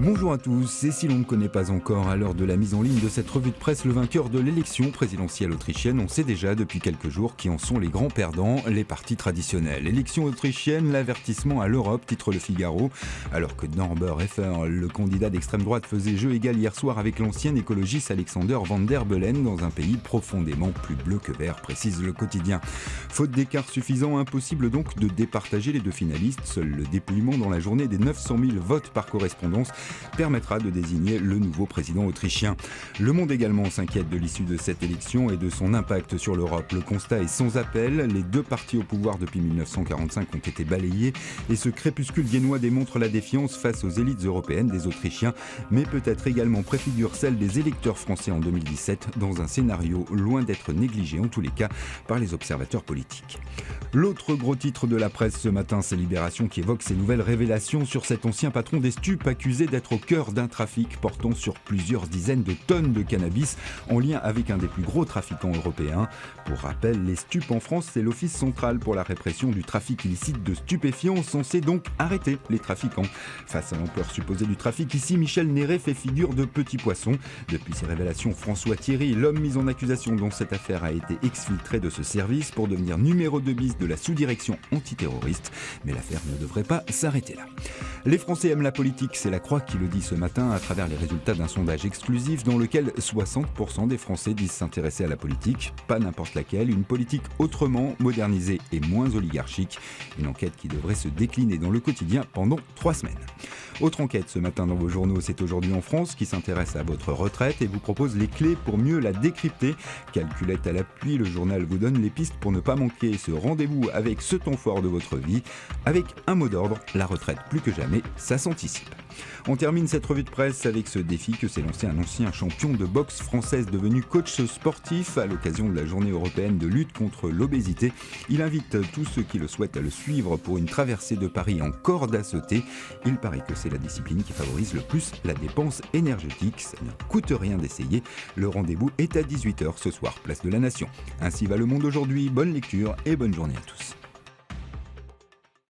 Bonjour à tous, et si l'on ne connaît pas encore à l'heure de la mise en ligne de cette revue de presse le vainqueur de l'élection présidentielle autrichienne, on sait déjà depuis quelques jours qui en sont les grands perdants, les partis traditionnels. Élection autrichienne, l'avertissement à l'Europe, titre Le Figaro, alors que Norbert Hofer, le candidat d'extrême droite, faisait jeu égal hier soir avec l'ancien écologiste Alexander Van der Bellen dans un pays profondément plus bleu que vert, précise le quotidien. Faute d'écart suffisant, impossible donc de départager les deux finalistes. Seul le dépouillement dans la journée des 900 000 votes par correspondance permettra de désigner le nouveau président autrichien. Le Monde également s'inquiète de l'issue de cette élection et de son impact sur l'Europe. Le constat est sans appel, les deux partis au pouvoir depuis 1945 ont été balayés et ce crépuscule viennois démontre la défiance face aux élites européennes des Autrichiens, mais peut-être également préfigure celle des électeurs français en 2017 dans un scénario loin d'être négligé en tous les cas par les observateurs politiques. L'autre gros titre de la presse ce matin, c'est Libération qui évoque ces nouvelles révélations sur cet ancien patron des stupes accusé d'être au cœur d'un trafic portant sur plusieurs dizaines de tonnes de cannabis en lien avec un des plus gros trafiquants européens. Pour rappel, les stupes en France, c'est l'Office central pour la répression du trafic illicite de stupéfiants, censé donc arrêter les trafiquants. Face à l'ampleur supposée du trafic, ici, Michel Néret fait figure de petit poisson. Depuis ces révélations, François Thierry, l'homme mis en accusation dont cette affaire a été exfiltré de ce service pour devenir numéro 2 bis de la sous-direction antiterroriste. Mais l'affaire ne devrait pas s'arrêter là. Les Français aiment la politique, c'est la Croix qui le dit ce matin à travers les résultats d'un sondage exclusif dans lequel 60% des Français disent s'intéresser à la politique, pas n'importe laquelle, une politique autrement, modernisée et moins oligarchique. Une enquête qui devrait se décliner dans le quotidien pendant 3 semaines. Autre enquête ce matin dans vos journaux, c'est Aujourd'hui en France qui s'intéresse à votre retraite et vous propose les clés pour mieux la décrypter. Calculette à l'appui, le journal vous donne les pistes pour ne pas manquer ce rendez-vous avec ce temps fort de votre vie. Avec un mot d'ordre, la retraite plus que jamais, ça s'anticipe. On termine cette revue de presse avec ce défi que s'est lancé un ancien champion de boxe française devenu coach sportif à l'occasion de la journée européenne de lutte contre l'obésité. Il invite tous ceux qui le souhaitent à le suivre pour une traversée de Paris en corde à sauter. Il paraît que c'est la discipline qui favorise le plus la dépense énergétique. Ça ne coûte rien d'essayer. Le rendez-vous est à 18h ce soir, place de la Nation. Ainsi va le monde aujourd'hui. Bonne lecture et bonne journée à tous.